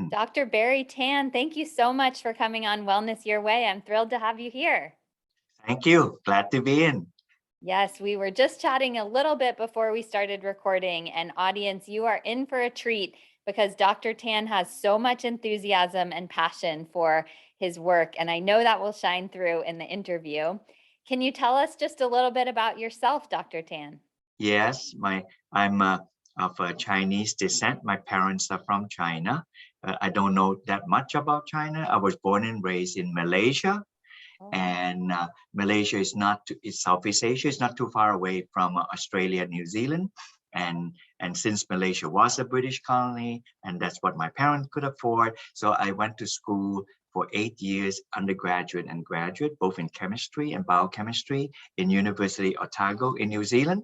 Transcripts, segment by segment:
Dr. Barrie Tan, thank you so much for coming on Wellness Your Way. I'm thrilled to have you here. Thank you. Glad to be in. Yes, we were just chatting a little bit before we started recording, and audience, you are in for a treat because Dr. Tan has so much enthusiasm and passion for his work, and I know that will shine through in the interview. Can you tell us just a little bit about yourself, Dr. Tan? Yes, I'm of Chinese descent. My parents are from China. I don't know that much about China. I was born and raised in Malaysia, Oh, and Malaysia is not it's Southeast Asia. It's not too far away from Australia, New Zealand, and since Malaysia was a British colony, and that's what my parents could afford, so I went to school for 8 years, undergraduate and graduate, both in chemistry and biochemistry in University Otago in New Zealand.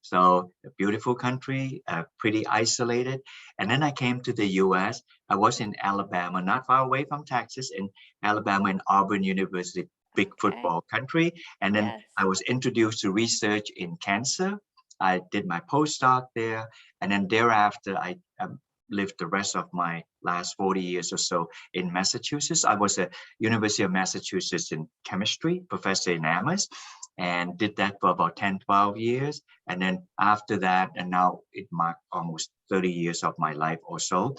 So a beautiful country, pretty isolated. And then I came to the US. I was in Alabama, not far away from Texas, in Alabama in Auburn University, big okay. football country. And then Yes. I was introduced to research in cancer. I did my postdoc there. And then thereafter, I lived the rest of my last 40 years or so in Massachusetts. I was at University of Massachusetts in chemistry, professor in Amherst, and did that for about 10, 12 years. And then after that, and now it marked almost 30 years of my life or so,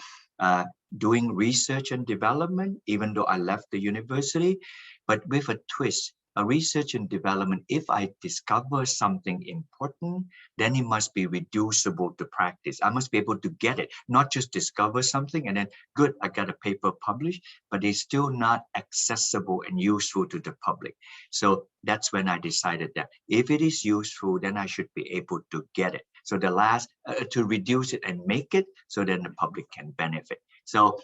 doing research and development, even though I left the university, but with a twist. A research and development, if I discover something important, then it must be reducible to practice. I must be able to get it, not just discover something and then, good, I got a paper published, but it's still not accessible and useful to the public. So that's when I decided that if it is useful, then I should be able to get it. So the last, to reduce it and make it so then the public can benefit. So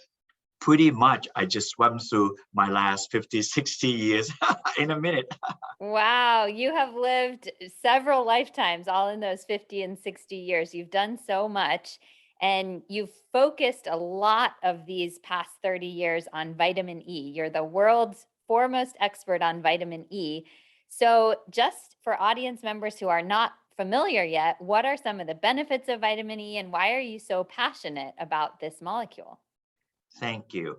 pretty much I just swam through my last 50, 60 years in a minute. Wow, you have lived several lifetimes, all in those 50 and 60 years. You've done so much, and you've focused a lot of these past 30 years on vitamin E. You're the world's foremost expert on vitamin E. So, just for audience members who are not familiar yet, what are some of the benefits of vitamin E, and why are you so passionate about this molecule? Thank you.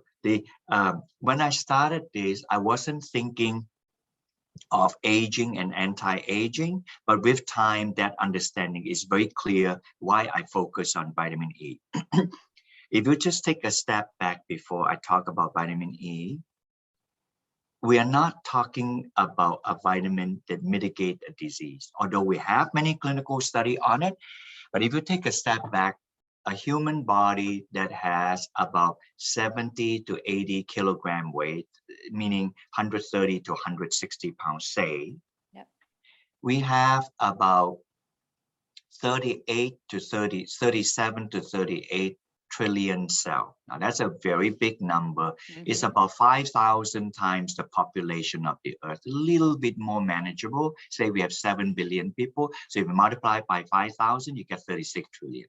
When I started this, I wasn't thinking of aging and anti-aging, but with time, that understanding is very clear why I focus on vitamin E. If you just take a step back before I talk about vitamin E, we are not talking about a vitamin that mitigates a disease, although we have many clinical studies on it. But if you take a step back, a human body that has about 70 to 80 kilogram weight, meaning 130 to 160 pounds, say, Yep. we have about 38 to 30, 37 to 38 trillion cell. Now that's a very big number. It's Hmm. about 5,000 times the population of the earth, a little bit more manageable. Say we have 7 billion people. So if you multiply by 5,000, you get 36 trillion.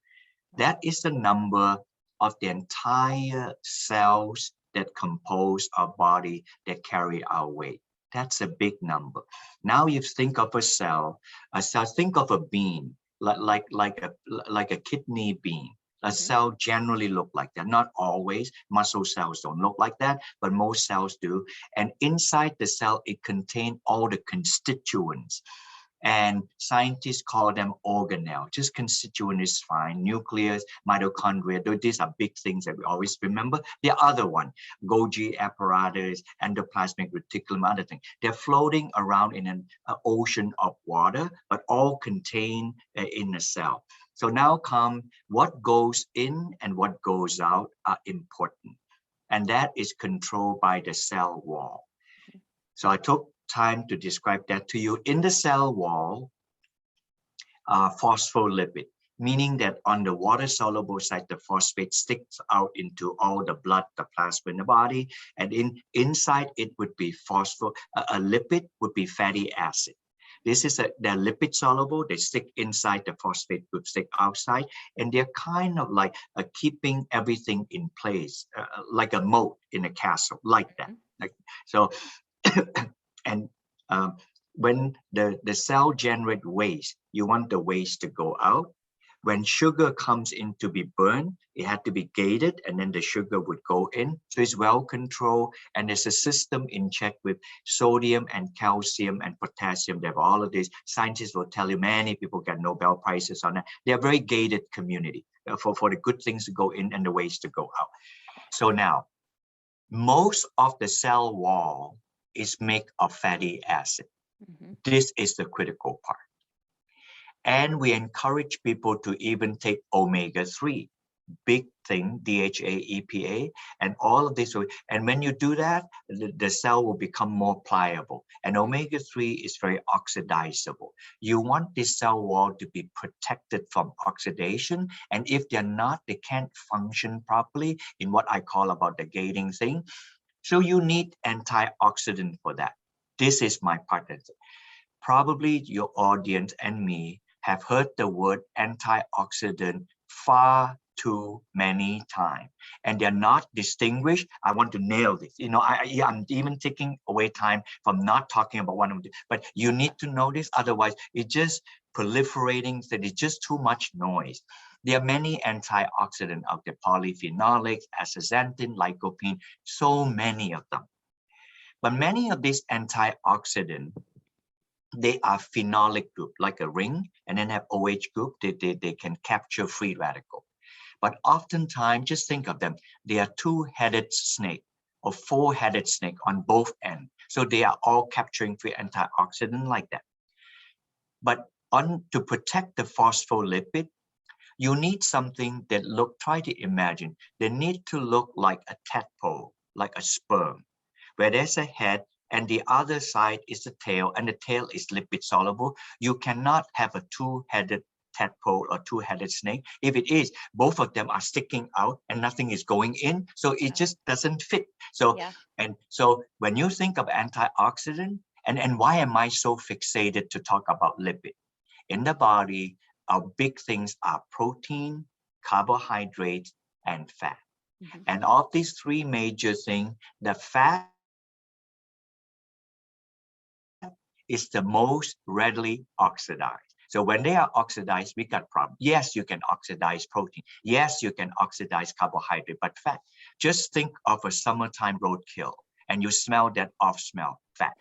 That is the number of the entire cells that compose our body that carry our weight. That's a big number. Now you think of a cell, think of a bean, like a kidney bean. A Hmm. cell generally look like that. Not always. Muscle cells don't look like that, but most cells do. And inside the cell, it contains all the constituents. And scientists call them organelle. Just constituent is fine. Nucleus, mitochondria, these are big things that we always remember. The other one, Golgi apparatus, endoplasmic reticulum, other thing. They're floating around in an ocean of water, but all contained in a cell. So now come what goes in and what goes out are important. And that is controlled by the cell wall. So I took time to describe that to you. In the cell wall, phospholipid, meaning that on the water-soluble side, the phosphate sticks out into all the blood, the plasma in the body, and inside it would be a lipid would be fatty acid. This is they're lipid soluble. They stick inside, the phosphate group stick outside, and they're kind of like keeping everything in place, like a moat in a castle, like that. So, and when the cell generate waste, you want the waste to go out. when sugar comes in to be burned, it had to be gated and then the sugar would go in. So it's well controlled and there's a system in check with sodium and calcium and potassium. They have all of this. Scientists will tell you many people get Nobel Prizes on that. They're a very gated community for the good things to go in and the waste to go out. So now, most of the cell wall is made of fatty acid. This is the critical part. And we encourage people to even take omega-3, big thing, DHA, EPA, and all of this. And when you do that, the cell will become more pliable. And omega-3 is very oxidizable. You want this cell wall to be protected from oxidation. And if they're not, they can't function properly in what I call about the gating thing. So you need antioxidant for that. This is my partner. Probably your audience and me have heard the word antioxidant far too many times, and they're not distinguished. I want to nail this. I'm even taking away time from not talking about one of them, but you need to know this. Otherwise, it's just proliferating, that it's just too much noise. There are many antioxidants out there, polyphenolics, astaxanthin, lycopene, so many of them. But many of these antioxidants, they are phenolic group, like a ring, and then have OH group. They can capture free radical. But oftentimes, just think of them. They are two-headed snake or four-headed snake on both ends. So they are all capturing free antioxidant like that. But to protect the phospholipid, you need something that try to imagine. They need to look like a tadpole, like a sperm, where there's a head and the other side is the tail, and the tail is lipid soluble. You cannot have a two-headed tadpole or two-headed snake. If it is, both of them are sticking out and nothing is going in, so it just doesn't fit. So when you think of antioxidant, and why am I so fixated to talk about lipid? In the body, our big things are protein, carbohydrates, and fat. And of these three major things, the fat is the most readily oxidized. So when they are oxidized, we got problem. Yes, you can oxidize protein. Yes, you can oxidize carbohydrate, but fat. Just think of a summertime roadkill and you smell that off smell, fat.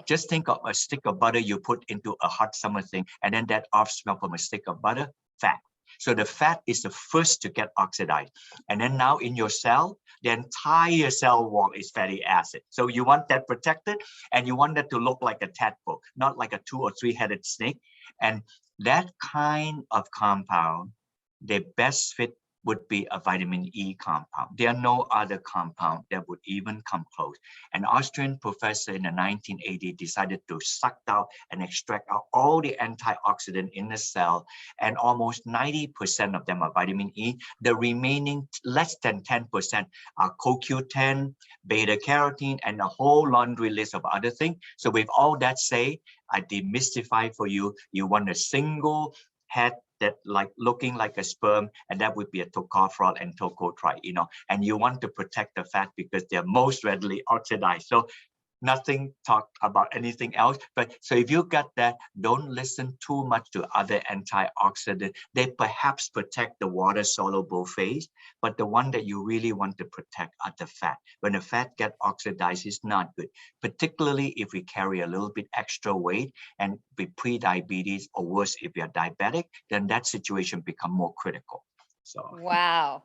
Just think of a stick of butter you put into a hot summer thing, and then that off smell from a stick of butter, fat. So the fat is the first to get oxidized. And then now in your cell, the entire cell wall is fatty acid. So you want that protected, and you want that to look like a tadpole, not like a two or three-headed snake. And that kind of compound, the best fit would be a vitamin E compound. There are no other compound that would even come close. An Austrian professor in the 1980s decided to suck out and extract out all the antioxidant in the cell, and almost 90% of them are vitamin E. The remaining less than 10% are CoQ10, beta carotene, and a whole laundry list of other things. So with all that said, I demystify for you, you want a single head that looking like a sperm, and that would be a tocopherol and tocotrienols. And you want to protect the fat because they're most readily oxidized. So nothing talked about anything else. But so if you got that, don't listen too much to other antioxidants. They perhaps protect the water soluble phase, but the one that you really want to protect are the fat. When the fat get oxidized, it's not good, particularly if we carry a little bit extra weight and with pre-diabetes, or worse, if you're diabetic, then that situation become more critical. So wow,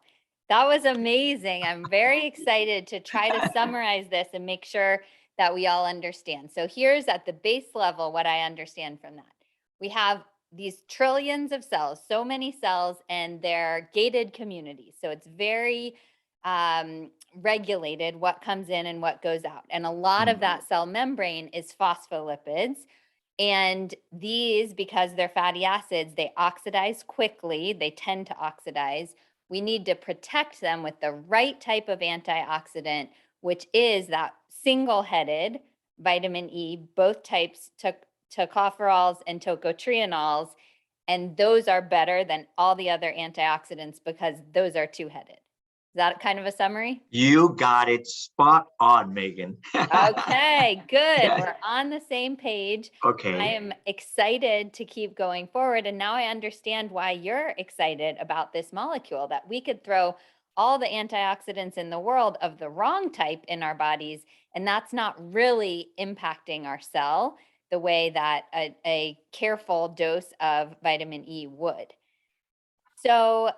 that was amazing. I'm very excited to try to summarize this and make sure that we all understand. So here's at the base level what I understand from that. We have these trillions of cells, so many cells, and they're gated communities. So it's very regulated what comes in and what goes out. And a lot of that cell membrane is phospholipids. And these, because they're fatty acids, they oxidize quickly. They tend to oxidize. We need to protect them with the right type of antioxidant, which is that single-headed vitamin E, both types, tocopherols and tocotrienols. And those are better than all the other antioxidants because those are two-headed. Is that kind of a summary? You got it spot on, Megan. Okay, good. Yes. We're on the same page. I Okay. am excited to keep going forward. And now I understand why you're excited about this molecule, that we could throw all the antioxidants in the world of the wrong type in our bodies, and that's not really impacting our cell the way that a careful dose of vitamin E would. So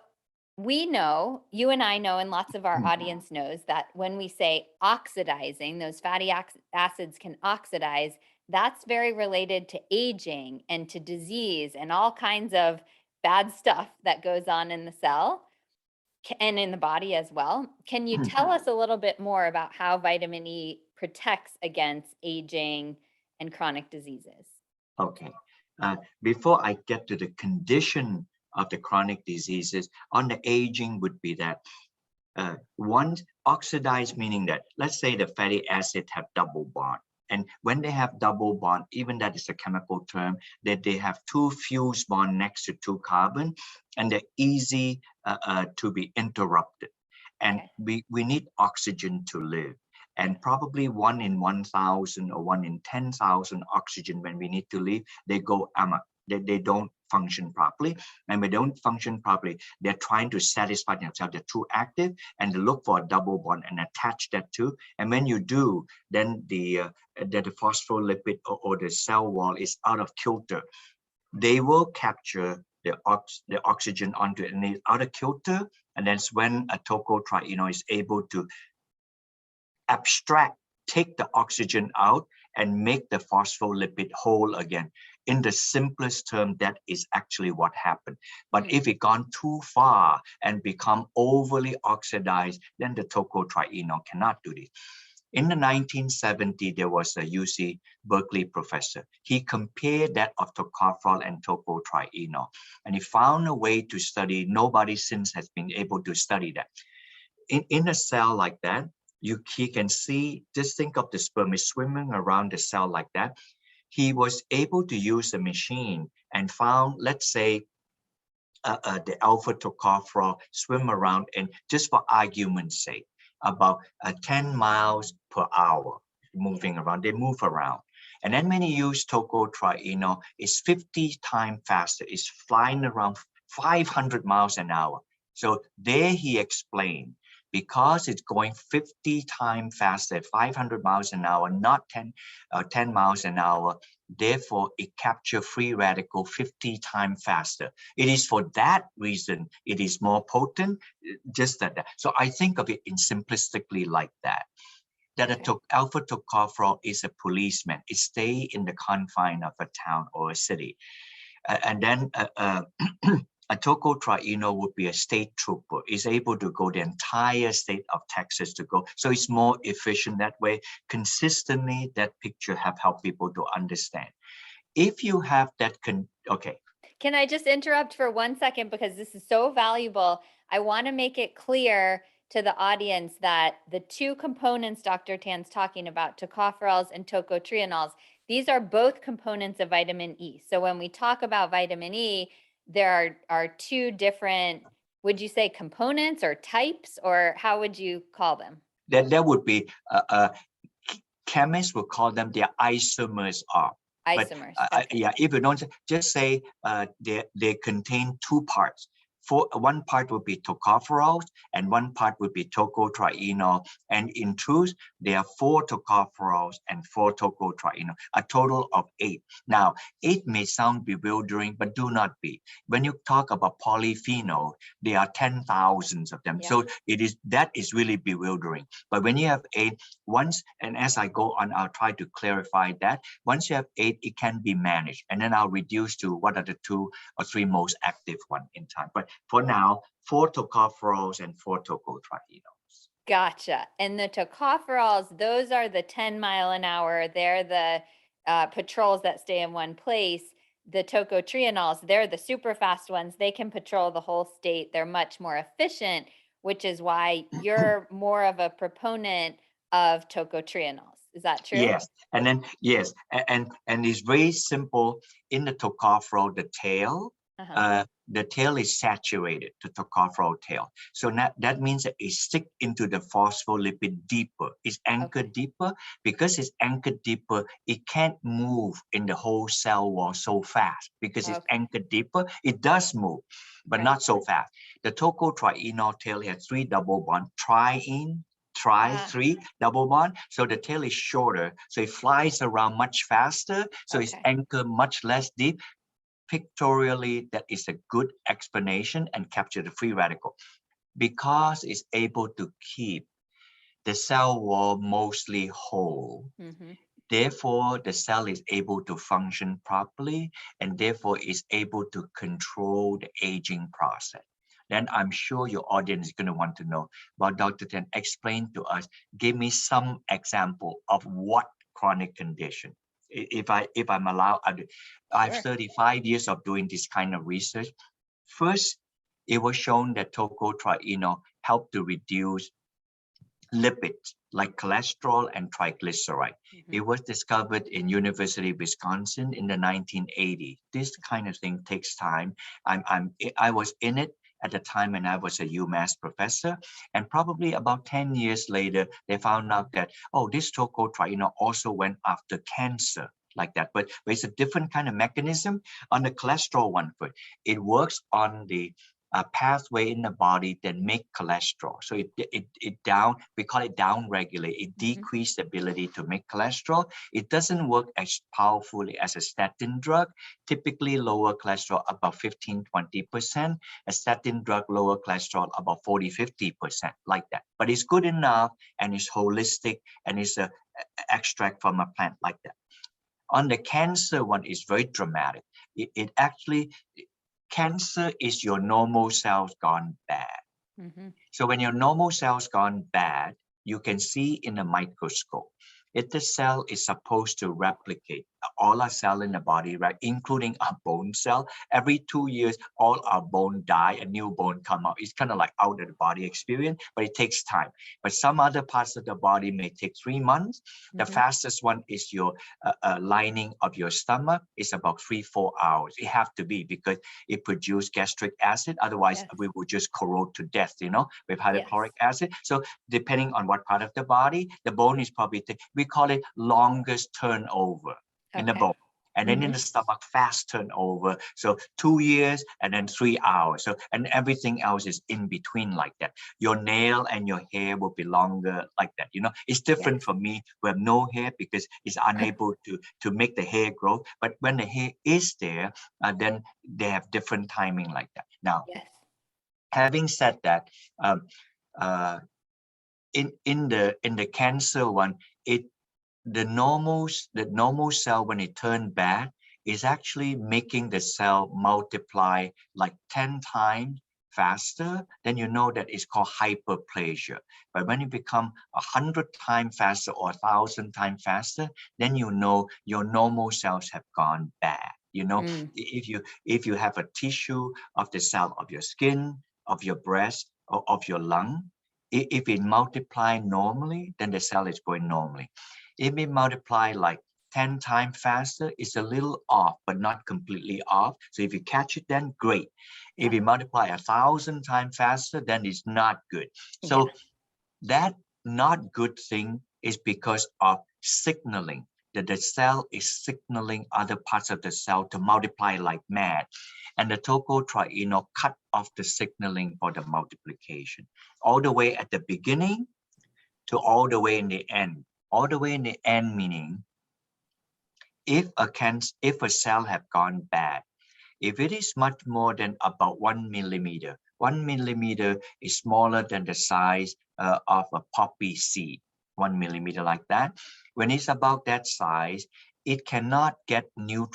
we know, you and I know, and lots of our audience knows that when we say oxidizing, those fatty acids can oxidize. That's very related to aging and to disease and all kinds of bad stuff that goes on in the cell and in the body as well. Can you tell us a little bit more about how vitamin E protects against aging and chronic diseases? Okay. Before I get to the condition of the chronic diseases, on the aging would be that one oxidized, meaning that let's say the fatty acid have double bond. And when they have double bond, even that is a chemical term, that they have two fused bond next to two carbon, and they're easy to be interrupted. And Okay. we need oxygen to live. And probably 1 in 1,000 or 1 in 10,000 oxygen when we need to live, they go amok. They don't function properly. And when they don't function properly, they're trying to satisfy themselves. They're too active and they look for a double bond and attach that to. And when you do, then the phospholipid or the cell wall is out of kilter. They will capture the oxygen onto it and it's out of kilter. And that's when a tocotrienol is able to abstract, take the oxygen out and make the phospholipid whole again. In the simplest term, that is actually what happened. But if it gone too far and become overly oxidized, then the tocotrienol cannot do this. In the 1970s, there was a UC Berkeley professor. He compared that of tocopherol and tocotrienol, and he found a way to study. Nobody since has been able to study that. In a cell like that, he can see, just think of the sperm is swimming around the cell like that. He was able to use a machine and found, let's say, the alpha tocopherol swim around, and just for argument's sake, about 10 miles per hour moving around. They move around. And then when you use tocotrienol, it's 50 times faster. It's flying around 500 miles an hour. So there he explained, because it's going 50 times faster, 500 miles an hour, not 10 miles an hour, therefore it captures free radical 50 times faster. It is for that reason it is more potent, just that. So I think of it in simplistically like that. That alpha tocopherol is a policeman. It stays in the confine of a town or a city. And then a tocotrienol would be a state trooper. It's able to go the entire state of Texas to go. So it's more efficient that way. Consistently, that picture have helped people to understand. If you have that, okay. Can I just interrupt for 1 second because this is so valuable? I want to make it clear to the audience that the two components Dr. Tan's talking about, tocopherols and tocotrienols, these are both components of vitamin E. So when we talk about vitamin E, there are two different, would you say components or types, or how would you call them? That would be, chemists would call them their isomers of. Isomers. But yeah, if you don't, just say they contain two parts. One part would be tocopherols and one part would be tocotrienol. And in truth, there are 4 tocopherols and 4 tocotrienol, a total of 8. Now, 8 may sound bewildering, but do not be. When you talk about polyphenol, there are 10,000s of them. Yeah. So that is really bewildering. But when you have 8, once, and as I go on, I'll try to clarify that. Once you have 8, it can be managed. And then I'll reduce to what are the 2 or 3 most active ones in time. But for now, 4 tocopherols and 4 tocotrienols. Gotcha. And the tocopherols, those are the 10 mile an hour. They're the patrols that stay in one place. The tocotrienols, they're the super fast ones. They can patrol the whole state. They're much more efficient, which is why you're more of a proponent of tocotrienols. Is that true? Yes. And then, yes. And it's very simple. In the tocopherol, the tail, Uh-huh. the tail is saturated to tocopherol tail. So that means that it stick into the phospholipid deeper. It's Okay. anchored deeper. Because it's anchored deeper, it can't move in the whole cell wall so fast because it's Okay. anchored deeper. It does move, but Right. not so fast. The tocotrienol tail has 3 double bond, Ah, three double bond. So the tail is shorter. So it flies around much faster. So it's okay. anchored much less deep. Pictorially, that is a good explanation and capture the free radical because it's able to keep the cell wall mostly whole. Mm-hmm. Therefore, the cell is able to function properly and therefore is able to control the aging process. Then I'm sure your audience is going to want to know, well, Dr. Ten, explain to us, give me some example of what chronic condition. If I'm allowed, I have Sure. 35 years of doing this kind of research. First, it was shown that tocotrienol helped to reduce lipids like cholesterol and triglyceride. Mm-hmm. It was discovered in University of Wisconsin in the 1980s. This kind of thing takes time. I was in it at the time when I was a UMass professor, and probably about 10 years later, they found out that, oh, this tocotrienol also went after cancer like that, but it's a different kind of mechanism. On the cholesterol one first, it works on the pathway in the body that make cholesterol. So it down, we call it down regulate. It Mm-hmm. decrease the ability to make cholesterol. It doesn't work as powerfully as a statin drug. Typically lower cholesterol about 15-20%. A statin drug lower cholesterol about 40-50% like that. But it's good enough and it's holistic and it's a extract from a plant like that. On the cancer one is very dramatic. It actually cancer is your normal cells gone bad. Mm-hmm. So when your normal cells gone bad, you can see in a microscope. If the cell is supposed to replicate all our cell in the body, right, including our bone cell, every 2 years, all our bone die, a new bone come out. It's kind of like out of the body experience, but it takes time. But some other parts of the body may take 3 months. The Mm-hmm. fastest one is your lining of your stomach. It's about 3-4 hours. It have to be because it produces gastric acid. Otherwise, Yes. we will just corrode to death, with Yes. hydrochloric acid. So depending on what part of the body, the bone is probably, we call it longest turnover in the Okay. bone. And then in Mm-hmm. the stomach, fast turnover. So 2 years and then 3 hours. So, and everything else is in between like that. Your nail and your hair will be longer like that. It's different Yes. for me who have no hair because it's unable to make the hair grow. But when the hair is there, then they have different timing like that. Now, Yes. having said that, um, uh, in the cancer one, it the normal cell when it turn bad is actually making the cell multiply like 10 times faster. Then you know that it's called hyperplasia. But when it become 100 times faster or 1,000 times faster, then you know your normal cells have gone bad. Mm. If you have a tissue of the cell of your skin, of your breast, or of your lung, if it multiply normally, then the cell is going normally. If it multiply like 10 times faster, it's a little off, but not completely off. So if you catch it, then great. If Yeah. it multiply 1,000 times faster, then it's not good. Yeah. So that not good thing is because of signaling, that the cell is signaling other parts of the cell to multiply like mad. And the tocotrienol cut off the signaling for the multiplication, all the way at the beginning to all the way in the end. All the way in the end meaning if a cell have gone bad, if it is much more than about 1 millimeter, 1 millimeter is smaller than the size of a poppy seed, 1 millimeter like that. When it's about that size, it cannot get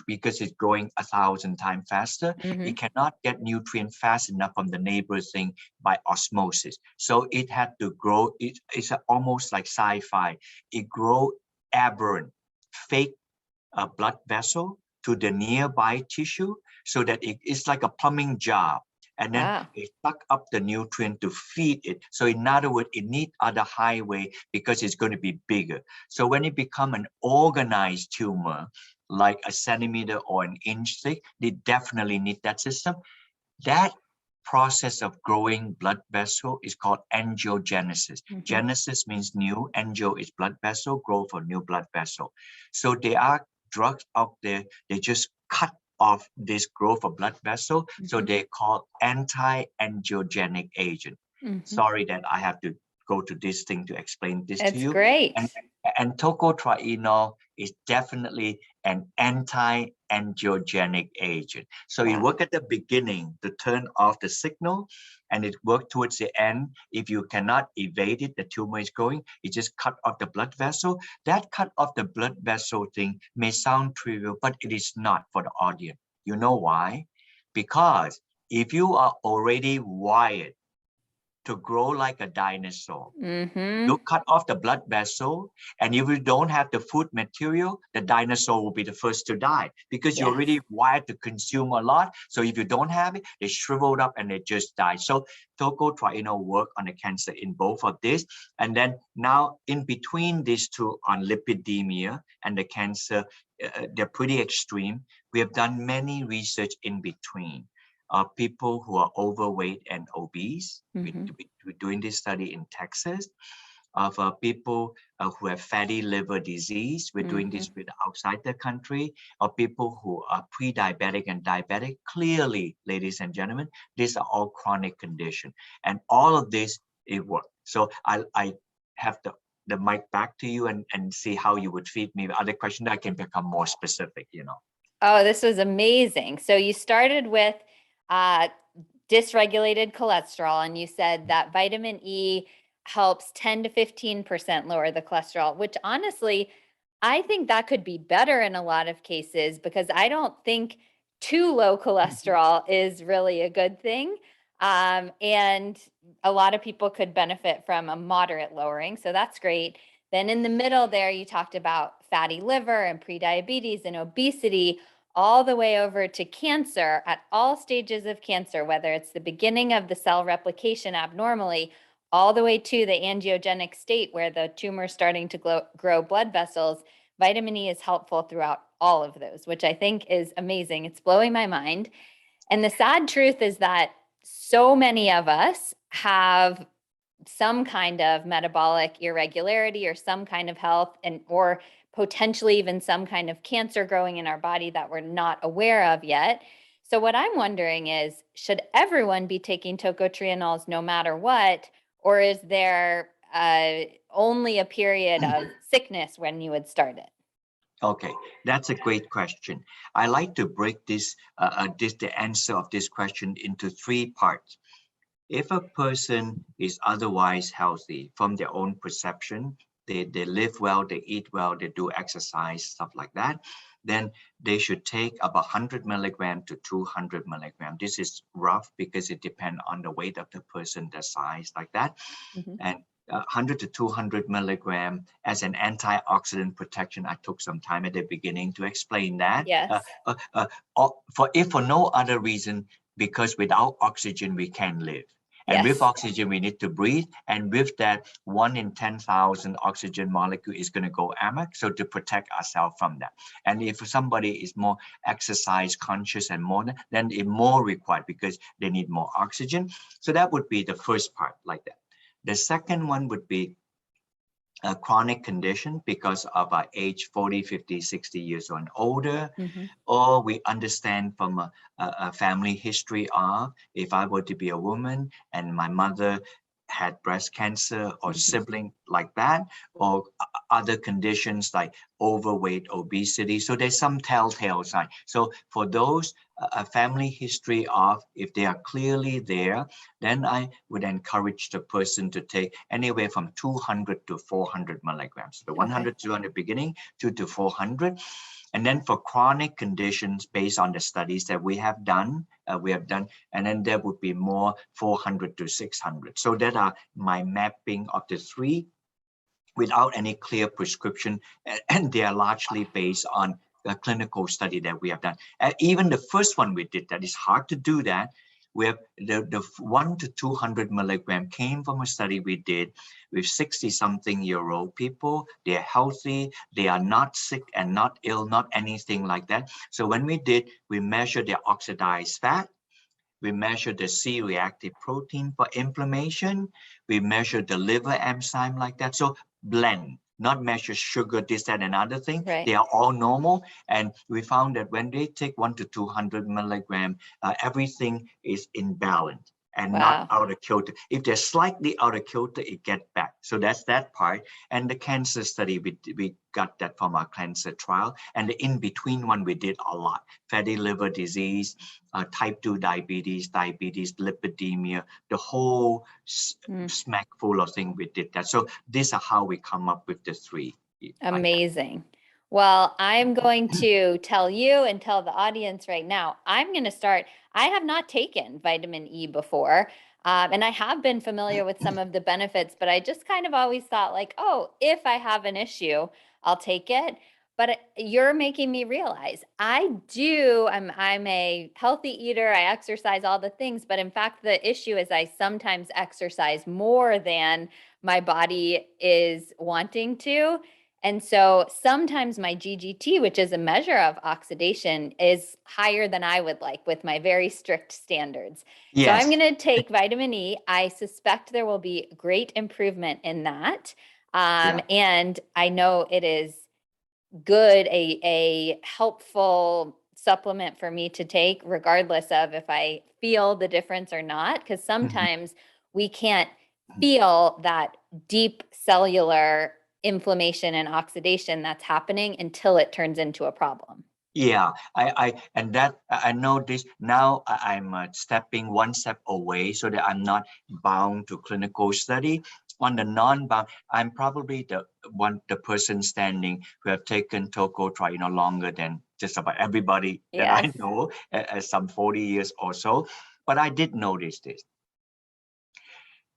because it's growing 1,000 times faster. Mm-hmm. It cannot get nutrient fast enough from the neighbor thing by osmosis. So it had to grow. It's almost like sci-fi. It grow aberrant, fake blood vessel to the nearby tissue so that it's like a plumbing job. And then Wow. it suck up the nutrient to feed it. So in other words, it needs other highway because it's going to be bigger. So when it become an organized tumor, like a centimeter or an inch thick, they definitely need that system. That process of growing blood vessel is called angiogenesis. Mhm. Genesis means new, angio is blood vessel, growth of new blood vessel. So there are drugs out there, they just cut off this growth of blood vessel. So Mhm. they call anti-angiogenic agent. Mhm. Sorry that I have to go to this thing to explain this to It's you. great. And tocotrienol is definitely an anti-angiogenic agent. So it Wow. works at the beginning to turn off the signal, and it works towards the end. If you cannot evade it, the tumor is going, it just cut off the blood vessel. That cut off the blood vessel thing may sound trivial, but it is not for the audience. You know why? Because if you are already wired to grow like a dinosaur, Mhm. you cut off the blood vessel, and if you don't have the food material, the dinosaur will be the first to die because you're Yes. already wired to consume a lot. So if you don't have it, they shriveled up and they just die. So tocotrienol work on the cancer in both of this. And then now in between these two on lipidemia and the cancer, they're pretty extreme. We have done many research in between. People who are overweight and obese. Mhm. We're doing this study in Texas of people who have fatty liver disease. We're doing this Mhm. with outside the country, of people who are pre-diabetic and diabetic. Clearly, ladies and gentlemen, these are all chronic conditions. And all of this, it works. So I have the mic back to you and see how you would feed me other questions that can become more specific. Oh, this was amazing. So you started with uh, dysregulated cholesterol, and you said that vitamin E helps 10 to 15% lower the cholesterol, which honestly, I think that could be better in a lot of cases because I don't think too low cholesterol is really a good thing. And a lot of people could benefit from a moderate lowering. So that's great. Then in the middle there, you talked about fatty liver and prediabetes and obesity, all the way over to cancer at all stages of cancer, whether it's the beginning of the cell replication abnormally, all the way to the angiogenic state where the tumor is starting to grow blood vessels. Vitamin E is helpful throughout all of those, which I think is amazing. It's blowing my mind. And the sad truth is that so many of us have some kind of metabolic irregularity or some kind of health and or potentially even some kind of cancer growing in our body that we're not aware of yet. So what I'm wondering is, should everyone be taking tocotrienols no matter what, or is there only a period of sickness when you would start it? Okay, that's a great question. I like to break the answer of this question into three parts. If a person is otherwise healthy from their own perception, they live well, they eat well, they do exercise, stuff like that, then they should take about 100 milligram to 200 milligram. This is rough because it depends on the weight of the person, the size, like that. Mhm. And 100 to 200 milligram as an antioxidant protection. I took some time at the beginning to explain that. Yes. If for no other reason, because without oxygen we can't live. And with Yes. oxygen, we need to breathe. And with that, 1 in 10,000 oxygen molecule is going to go amok. So to protect ourselves from that. And if somebody is more exercise conscious and more, then it more required because they need more oxygen. So that would be the first part like that. The second one would be a chronic condition because of our age 40, 50, 60 years or older, Mhm. or we understand from a family history of if I were to be a woman and my mother had breast cancer or Mhm. sibling like that, or other conditions like overweight, obesity. So there's some telltale sign. So for those a family history of, if they are clearly there, then I would encourage the person to take anywhere from 200 to 400 milligrams. The Okay. 100 to the beginning, 2 to 400. And then for chronic conditions, based on the studies that we have done, and then there would be more 400 to 600. So that are my mapping of the three without any clear prescription, and they are largely based on a clinical study that we have done. Even the first one we did, that is hard to do that. We have the 1 to 200 milligram came from a study we did with 60-something-year-old people. They're healthy, they are not sick and not ill, not anything like that. So when we measured their oxidized fat, we measure the C-reactive protein for inflammation. We measure the liver enzyme like that. So blend, not measure sugar, this, that, and other thing. Right. They are all normal. And we found that when they take 1 to 200 milligram, everything is in balance and not Wow. out of kilter. If they're slightly out of kilter, it gets back. So that's that part. And the cancer study, we got that from our cancer trial. And the in-between one, we did a lot. Fatty liver disease, type 2 diabetes, lipidemia, the whole smack full of things we did that. So these are how we come up with the three. Like Amazing. Well, I'm going to tell you and tell the audience right now, I'm going to start. I have not taken vitamin E before, and I have been familiar with some of the benefits, but I just kind of always thought like, oh, if I have an issue, I'll take it. But you're making me realize I'm a healthy eater, I exercise, all the things, but in fact, the issue is I sometimes exercise more than my body is wanting to. And so sometimes my GGT, which is a measure of oxidation, is higher than I would like with my very strict standards. So I'm yes. going to take vitamin E. I suspect there will be great improvement in that. Yeah. And I know it is good, a helpful supplement for me to take, regardless of if I feel the difference or not, because sometimes we can't feel that deep cellular inflammation and oxidation that's happening until it turns into a problem. Yeah, I know this now. I'm stepping one step away so that I'm not bound to clinical study. On the non-bound, I'm probably the person standing who have taken tocotrienol longer than just about everybody that I Yes. know, some 40 years or so. But I did notice this.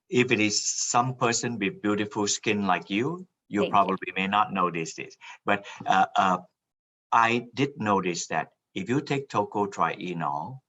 If it is some person with beautiful skin like you Thank you. probably may not notice this. But I did notice that if you take tocotrienol,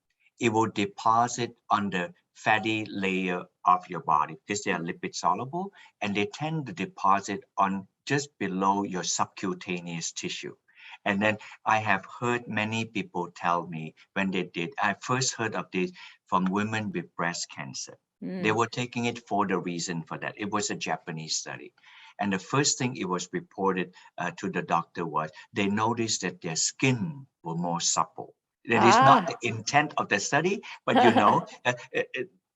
it will deposit on the fatty layer of your body because they are lipid soluble, and they tend to deposit on just below your subcutaneous tissue. And then I have heard many people tell me when they did, I first heard of this from women with breast cancer. They Mm. were taking it for the reason for that. It was a Japanese study. And the first thing it was reported to the doctor was they noticed that their skin were more supple. That is not Ah. the intent of the study, but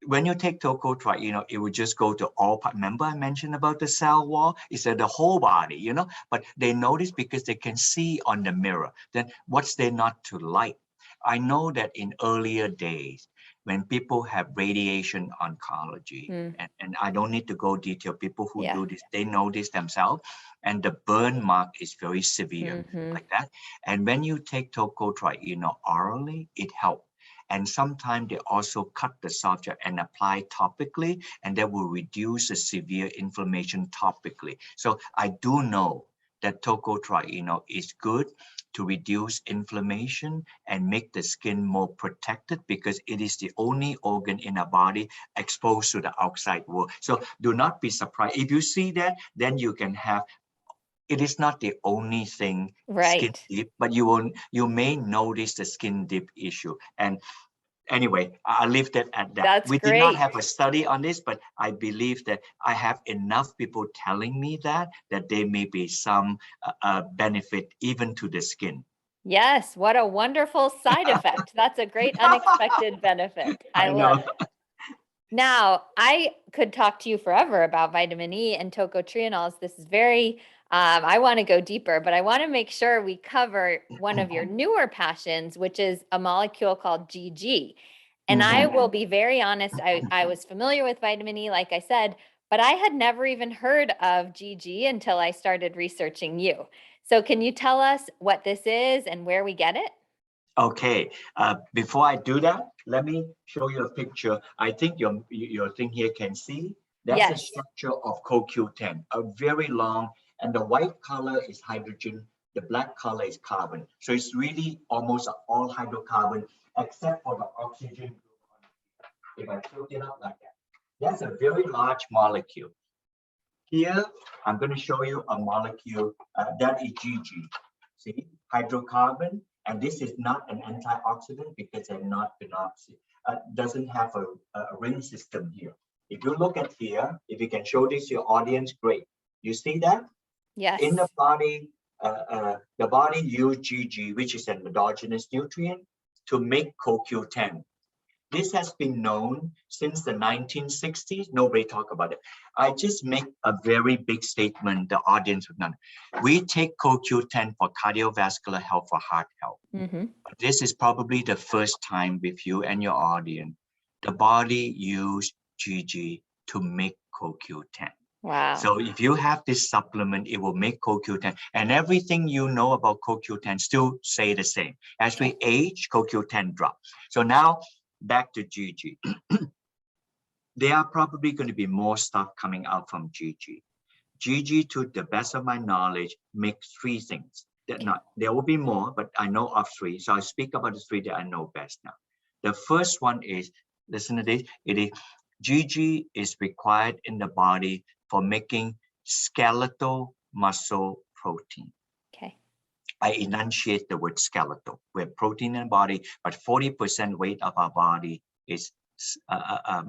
when you take tocotrienol, it will just go to all part. Remember I mentioned about the cell wall? It's the whole body, but they notice because they can see on the mirror. Then what's there not to like? I know that in earlier days, when people have radiation oncology, Mm. and I don't need to go detail, people who Yeah. do this, they know this themselves, and the burn mark is very severe Mm-hmm. like that. And when you take tocotrienol orally, it helps. And sometimes they also cut the subject and apply topically, and that will reduce the severe inflammation topically. So I do know that tocotrienol is good to reduce inflammation and make the skin more protected because it is the only organ in our body exposed to the outside world. So do not be surprised. If you see that, then you can have, it is not the only thing skin Right. dip, but you may notice the skin dip issue. And anyway, I'll leave that at that. That's We did not great. have a study on this, but I believe that I have enough people telling me that there may be some benefit even to the skin. Yes, what a wonderful side effect. That's a great unexpected benefit. I I love know. it. Now, I could talk to you forever about vitamin E and tocotrienols. This is very, I want to go deeper, but I want to make sure we cover one of your newer passions, which is a molecule called GG. And I will be very honest, I was familiar with vitamin E, like I said, but I had never even heard of GG until I started researching you. So, can you tell us what this is and where we get it? Okay, before I do that, let me show you a picture. I think your thing here can see. That's a Yes. structure of CoQ10, a very long, and the white color is hydrogen, the black color is carbon. So it's really almost all hydrocarbon except for the oxygen group. if I tilt it up like that, that's a very large molecule. Here, I'm going to show you a molecule that is GG. See, hydrocarbon, and this is not an antioxidant because they're not phenoxy. Doesn't have a ring system here. If you look at here, if you can show this to your audience, great. You see that? Yes. In the body use GG, which is an endogenous nutrient, to make CoQ10. This has been known since the 1960s. Nobody talk about it. I just make a very big statement. The audience would not. We take CoQ10 for cardiovascular health, for heart health. Mm-hmm. This is probably the first time with you and your audience. The body use GG to make CoQ10. Wow. So if you have this supplement, it will make CoQ10, and everything you know about CoQ10 still say the same. As we age, CoQ10 drop. So now back to GG. There are probably going to be more stuff coming out from GG. GG, to the best of my knowledge, makes three things. There will be more, but I know of three. So I speak about the three that I know best now. The first one is, listen to this, GG is required in the body for making skeletal muscle protein. Okay. I enunciate the word skeletal. We have protein in the body, but 40% weight of our body is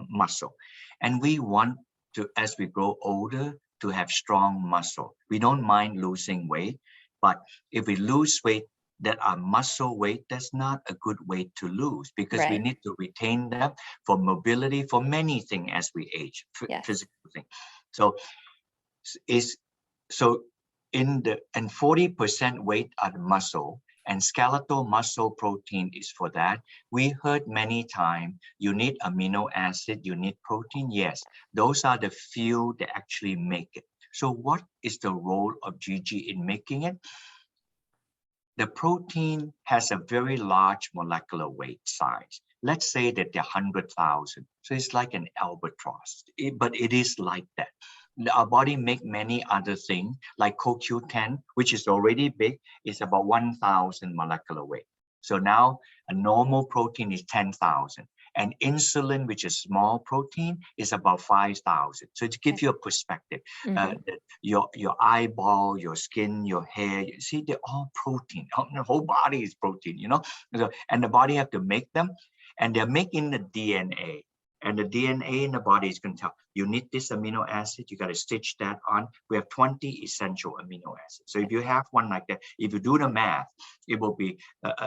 muscle. And we want to, as we grow older, to have strong muscle. We don't mind losing weight, but if we lose weight, that our muscle weight, that's not a good weight to lose, because we need to retain them for mobility, for many things as we age, physical things. So 40% weight are the muscle, and skeletal muscle protein is for that. We heard many times you need amino acid, you need protein. Yes, those are the few that actually make it. So what is the role of GG in making it? The protein has a very large molecular weight size. Let's say that they're 100,000. So it's like an albatross, but it is like that. Our body make many other things, like CoQ10, which is already big, is about 1,000 molecular weight. So now a normal protein is 10,000. And insulin, which is small protein, is about 5,000. So to give you a perspective, your eyeball, your skin, your hair, you see, they're all protein. The whole body is protein, you know? So, and the body have to make them, and they're making the DNA. And the DNA in the body is going to tell you need this amino acid, you got to stitch that on. We have 20 essential amino acids. So if you have one like that, if you do the math, it will be,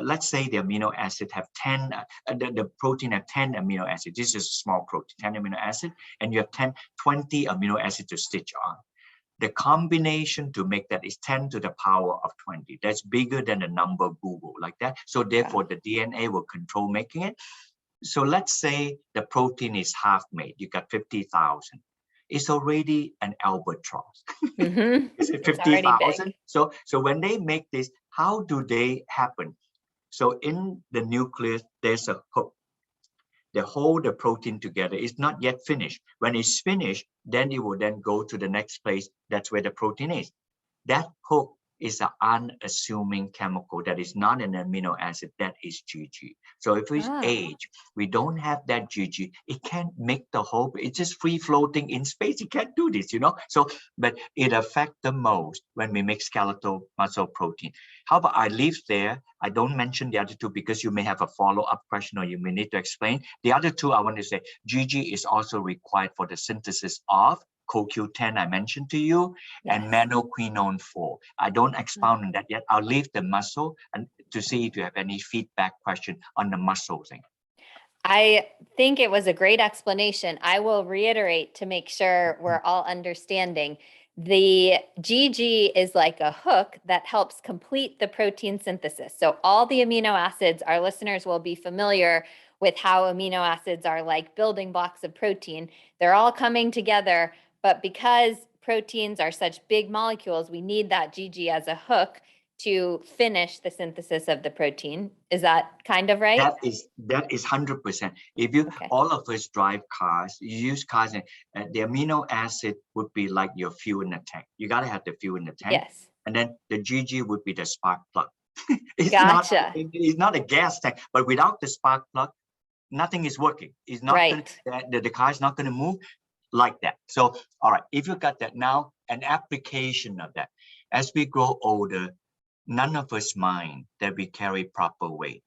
let's say the amino acid have 10, the protein have 10 amino acids. This is a small protein, 10 amino acid, and you have 20 amino acids to stitch on. The combination to make that is 10 to the power of 20. That's bigger than the number Google, like that. So therefore, the DNA will control making it. So let's say the protein is half made. You got 50,000. It's already an albatross. Is it 50,000? So when they make this, how do they happen? So in the nucleus, there's a hook. They hold the protein together. It's not yet finished. When it's finished, then it will then go to the next place. That's where the protein is. That hook is an unassuming chemical that is not an amino acid, that is GG. So if we age, we don't have that GG, it can't make the whole, it's just free floating in space. It can't do this, you know? So, but it affects the most when we make skeletal muscle protein. How about I leave there? I don't mention the other two because you may have a follow-up question or you may need to explain. The other two, I want to say, GG is also required for the synthesis of CoQ10 I mentioned to you, and manoquinone 4. I don't expound on that yet. I'll leave the muscle and to see if you have any feedback question on the muscle thing. I think it was a great explanation. I will reiterate to make sure we're all understanding. The GG is like a hook that helps complete the protein synthesis. So all the amino acids, our listeners will be familiar with how amino acids are like building blocks of protein. They're all coming together, but because proteins are such big molecules, we need that GG as a hook to finish the synthesis of the protein. Is that kind of right? That is 100%. If you, all of us drive cars, you use cars, and the amino acid would be like your fuel in the tank. You got to have the fuel in the tank. Yes. And then the GG would be the spark plug. It's Gotcha. It's not a gas tank, but without the spark plug, nothing is working. It's not going Right. the car is not going to move like that. So, all right, if you got that now, an application of that. As we grow older, none of us mind that we carry proper weight,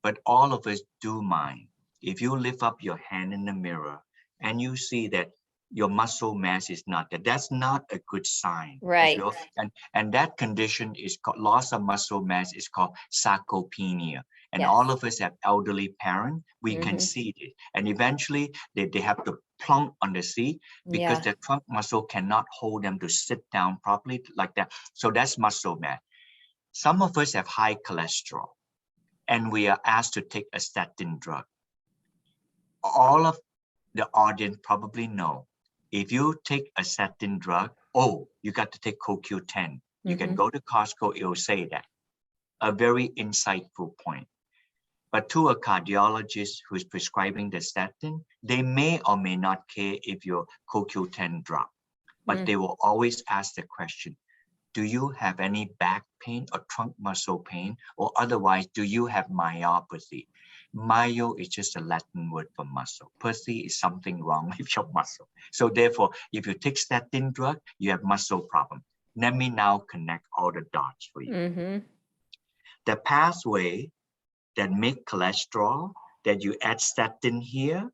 but all of us do mind. If you lift up your hand in the mirror and you see that your muscle mass is not there, that's not a good sign. As Right. well, and that condition is called loss of muscle mass is called sarcopenia. And Yes. all of us have elderly parents, we can see it. And eventually they have to plunk on the seat because Yeah. the trunk muscle cannot hold them to sit down properly like that. So that's muscle mass. Some of us have high cholesterol and we are asked to take a statin drug. All of the audience probably know if you take a statin drug, oh, you got to take CoQ10. You can go to Costco, it will say that. A very insightful point. But to a cardiologist who's prescribing the statin, they may or may not care if your CoQ10 drop, but they will always ask the question, do you have any back pain or trunk muscle pain? Or otherwise, do you have myopathy? Myo is just a Latin word for muscle. Pathy is something wrong with your muscle. So therefore, if you take statin drug, you have muscle problem. Let me now connect all the dots for you. The pathway that make cholesterol, that you add statin here,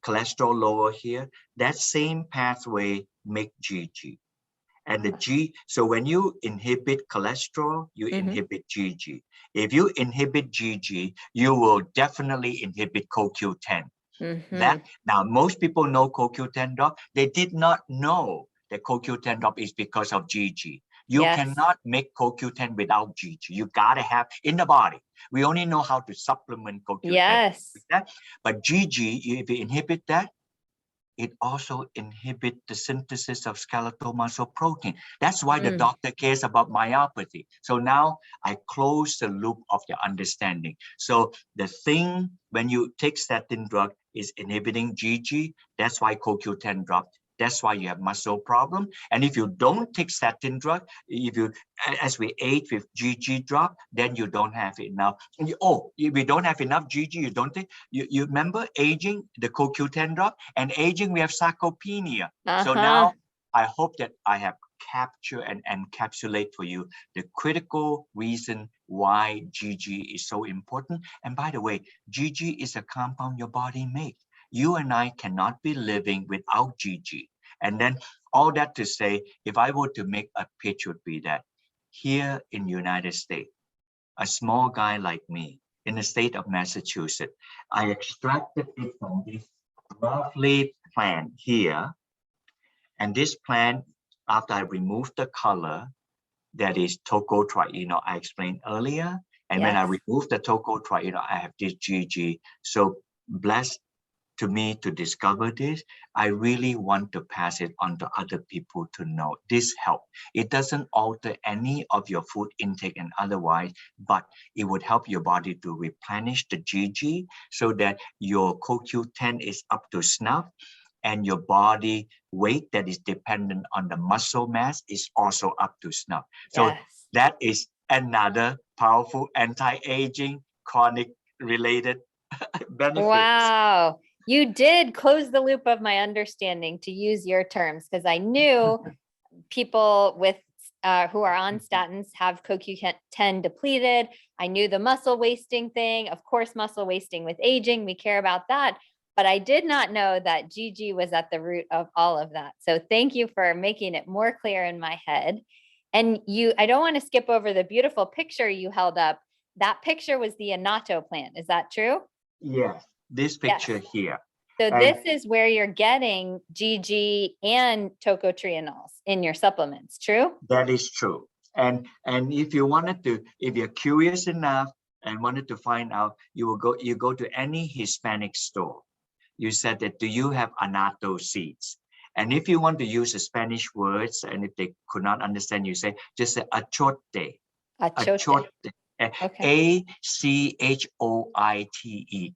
cholesterol lower here, that same pathway make GG. And the G, so when you inhibit cholesterol, you inhibit GG. If you inhibit GG, you will definitely inhibit CoQ10. That now most people know CoQ10 drop. They did not know that CoQ10 drop is because of GG. You cannot make CoQ10 without GG. You gotta have in the body. We only know how to supplement CoQ10. Yes. But GG, if you inhibit that, it also inhibits the synthesis of skeletal muscle protein. That's why the doctor cares about myopathy. So now I close the loop of the understanding. So the thing when you take statin drug is inhibiting GG. That's why CoQ10 dropped. That's why you have muscle problem. And if you don't take statin drug, if you, as we age with GG drop, then you don't have it now. Oh, if we don't have enough GG, you don't take, you remember aging, the CoQ10 drop, and aging, we have sarcopenia. So now I hope that I have captured and encapsulate for you the critical reason why GG is so important. And by the way, GG is a compound your body makes. You and I cannot be living without GG. And then all that to say, if I were to make a pitch would be that here in United States, a small guy like me in the state of Massachusetts, I extracted it from this lovely plant here. And this plant, after I removed the color, that is tocotrienol, I explained earlier. And when I remove the tocotrienol, I have this GG. So blessed to me to discover this. I really want to pass it on to other people to know this help. It doesn't alter any of your food intake and otherwise, but it would help your body to replenish the GG so that your CoQ10 is up to snuff and your body weight that is dependent on the muscle mass is also up to snuff. So that is another powerful anti-aging chronic related benefits. Wow. You did close the loop of my understanding, to use your terms, because I knew people with who are on statins have CoQ10 depleted. I knew the muscle wasting thing. Of course, muscle wasting with aging, we care about that. But I did not know that GG was at the root of all of that. So thank you for making it more clear in my head. And I don't want to skip over the beautiful picture you held up. That picture was the Annatto plant. Is that true? Yes, this picture here. So this is where you're getting GG and tocotrienols in your supplements, true? That is true. And if you wanted to, if you're curious enough and wanted to find out, you go to any Hispanic store. You said that, do you have Annatto seeds? And if you want to use the Spanish words, and if they could not understand, you say, just say achote. Achote. A-C-H-O-I-T-E,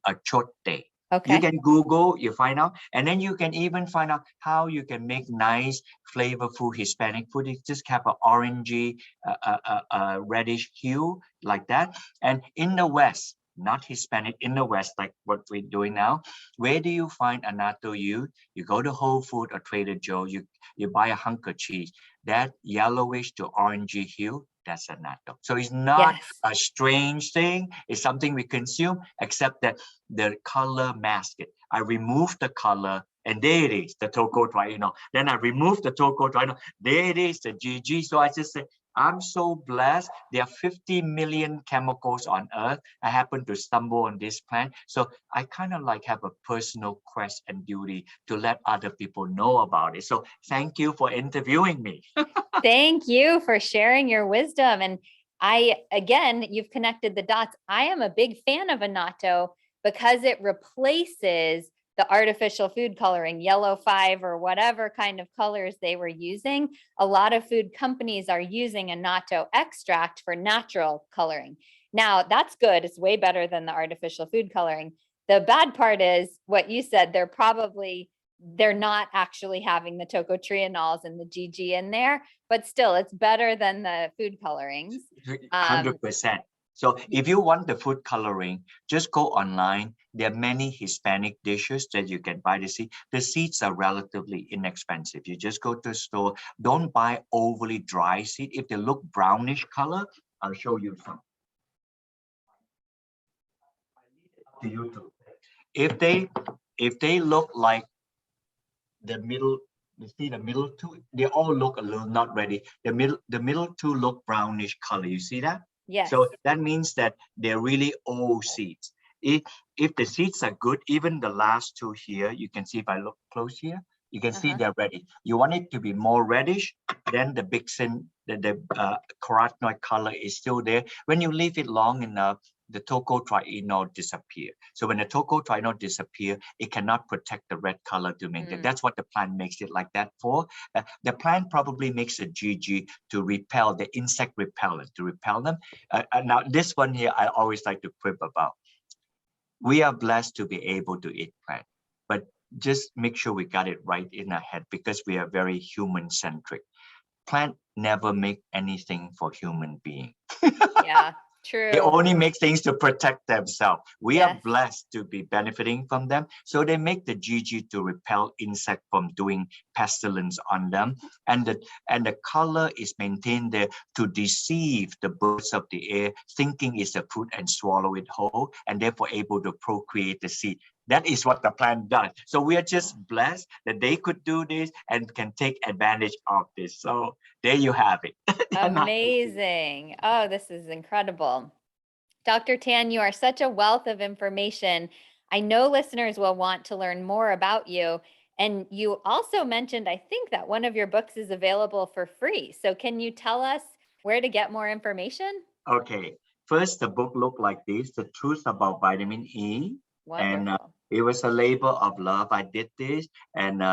achote. Okay. You can Google, you find out, and then you can even find out how you can make nice, flavorful Hispanic food. It just have an orangey, reddish hue like that. And in the West, not Hispanic, in the West, like what we're doing now. Where do you find Annatto? You go to Whole Food or Trader Joe, you buy a hunk of cheese. That yellowish to orangey hue, that's Annatto. So it's not Yes. a strange thing. It's something we consume, except that the color mask it. I remove the color, and there it is, the tocotrienol. Then I remove the tocotrienol. There it is, the GG. So I just say, I'm so blessed. There are 50 million chemicals on Earth. I happen to stumble on this plant. So I kind of like have a personal quest and duty to let other people know about it. So thank you for interviewing me. Thank you for sharing your wisdom. And again, you've connected the dots. I am a big fan of Annatto because it replaces the artificial food coloring, yellow 5 or whatever kind of colors they were using. A lot of food companies are using Annatto extract for natural coloring. Now, that's good. It's way better than the artificial food coloring. The bad part is what you said, they're not actually having the tocotrienols and the GG in there, but still it's better than the food colorings. 100%. So if you want the food coloring, just go online. There are many Hispanic dishes that you can buy the seed. The seeds are relatively inexpensive. You just go to the store. Don't buy overly dry seed. If they look brownish color, I'll show you some. To you too. If they look like the middle, you see the middle two, they all look a little not ready. The middle two look brownish color. You see that? Yes. So that means that they're really old seeds. If the seeds are good, even the last two here, you can see if I look close here, you can see they're ready. You want it to be more reddish, then the bixen, the carotenoid color is still there. When you leave it long enough, the tocotrienol disappear. So when the tocotrienol disappear, it cannot protect the red color to maintain. That's what the plant makes it like that for. The plant probably makes a GG to repel the insect repellent, to repel them. Now this one here, I always like to quip about. We are blessed to be able to eat plant, but just make sure we got it right in our head because we are very human centric. Plant never make anything for human being. Yeah, true. They only make things to protect themselves. We are Yes. blessed to be benefiting from them. So they make the GG to repel insect from doing pestilence on them. And the color is maintained there to deceive the birds of the air, thinking it's a fruit and swallow it whole, and therefore able to procreate the seed. That is what the plant does. So we are just blessed that they could do this and can take advantage of this. So there you have it. Amazing. Oh, this is incredible. Dr. Tan, you are such a wealth of information. I know listeners will want to learn more about you. And you also mentioned, I think, that one of your books is available for free. So can you tell us where to get more information? Okay. First, the book looked like this, The Truth About Vitamin E. And Wonderful. it was a labor of love. I did this. And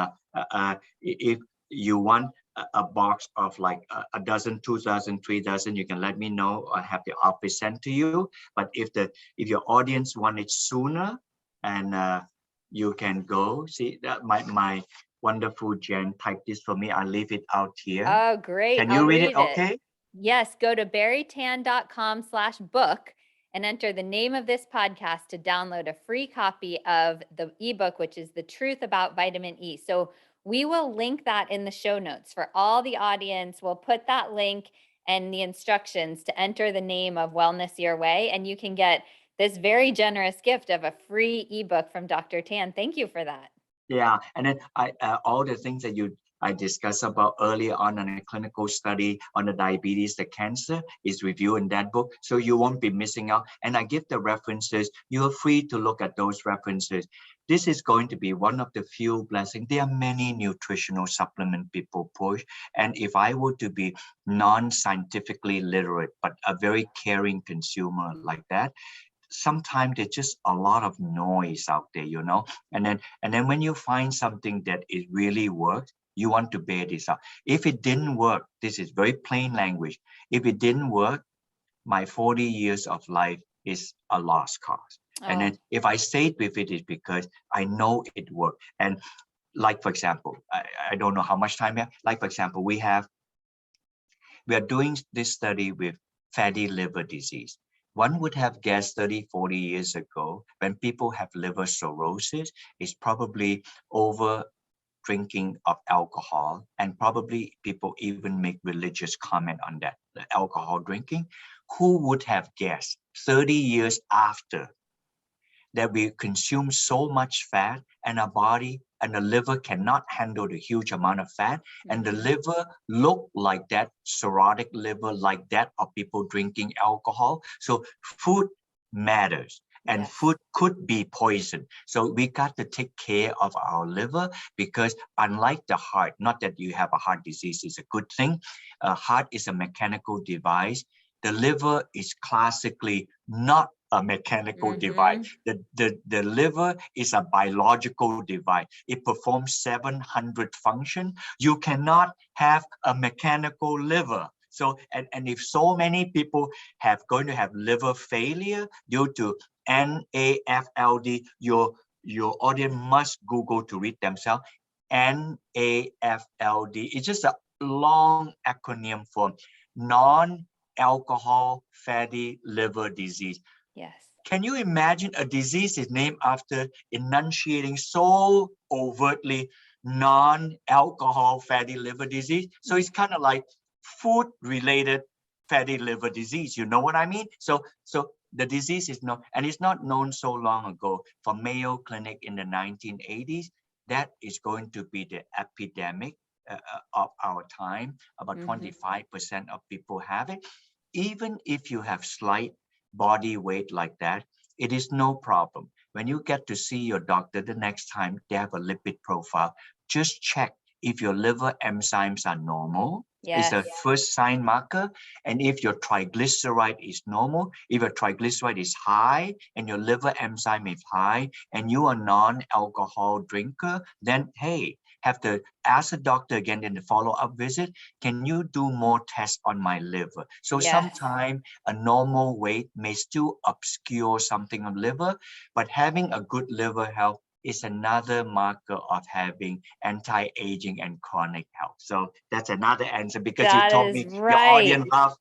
if you want a box of like a dozen, 2,000, 3,000, you can let me know. I have the office sent to you. But if your audience want it sooner, and you can go see that my wonderful Jen typed this for me. I'll leave it out here. Oh, great. Can I'll you read it? read it. Okay. Yes, go to barrietan.com/book and enter the name of this podcast to download a free copy of the ebook, which is The Truth About Vitamin E. So we will link that in the show notes for all the audience. We'll put that link and the instructions to enter the name of Wellness Your Way, and you can get this very generous gift of a free ebook from Dr. Tan. Thank you for that. Yeah, and then all the things that I discussed about earlier on in a clinical study on the diabetes, the cancer is reviewed in that book, so you won't be missing out. And I give the references. You are free to look at those references. This is going to be one of the few blessings. There are many nutritional supplement people push, and if I were to be non-scientifically literate but a very caring consumer like that, sometimes there's just a lot of noise out there, and then when you find something that it really works, you want to bear this out. If it didn't work, this is very plain language. If it didn't work, my 40 years of life is a lost cause. And then if I stayed with it, it's because I know it worked. And like, for example, I don't know how much time we have. Like, for example, we are doing this study with fatty liver disease. One would have guessed 30, 40 years ago, when people have liver cirrhosis, is probably over drinking of alcohol, and probably people even make religious comment on that, the alcohol drinking. Who would have guessed 30 years after that we consume so much fat, and our body and the liver cannot handle the huge amount of fat, and the liver look like that, cirrhotic liver like that of people drinking alcohol. So food matters, and Yes. food could be poison. So we got to take care of our liver, because unlike the heart, not that you have a heart disease is a good thing, a heart is a mechanical device. The liver is classically not a mechanical device. The liver is a biological device. It performs 700 functions. You cannot have a mechanical liver. So, and if so many people have going to have liver failure due to NAFLD, your audience must Google to read themselves. NAFLD. It's just a long acronym for non-alcohol fatty liver disease. Yes. Can you imagine a disease is named after enunciating so overtly non-alcohol fatty liver disease? So it's kind of like food-related fatty liver disease. You know what I mean? So the disease is known, and it's not known so long ago. From Mayo Clinic in the 1980s, that is going to be the epidemic of our time. About 25% of people have it. Even if you have slight body weight like that, it is no problem. When you get to see your doctor the next time they have a lipid profile, just check if your liver enzymes are normal. It's a first sign marker. And if your triglyceride is normal, if your triglyceride is high and your liver enzyme is high and you are non-alcohol drinker, then hey, have to ask the doctor again in the follow-up visit, can you do more tests on my liver? So sometimes a normal weight may still obscure something on liver, but having a good liver health is another marker of having anti-aging and chronic health. So that's another answer, because you That told is me your right. audience love.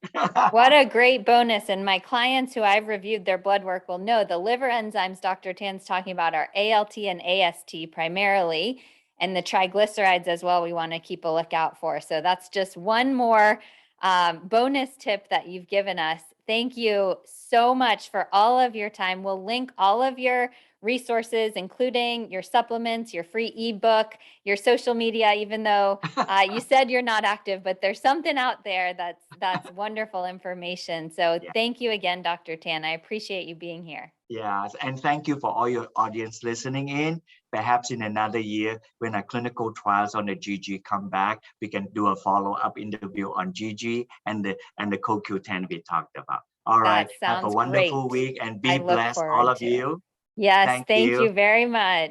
What a great bonus. And my clients who I've reviewed their blood work will know the liver enzymes Dr. Tan's talking about are ALT and AST primarily, and the triglycerides as well we want to keep a lookout for. So that's just one more bonus tip that you've given us. Thank you so much for all of your time. We'll link all of your resources, including your supplements, your free ebook, your social media, even though you said you're not active, but there's something out there that's wonderful information. So thank you again, Dr. Tan. I appreciate you being here. Yeah, and thank you for all your audience listening in. Perhaps in another year, when our clinical trials on the GG come back, we can do a follow-up interview on GG and the CoQ10 we talked about. All right, That have a sounds wonderful great. week and I be look blessed, all forward of to it. you. Yes, Thank thank you. you very much.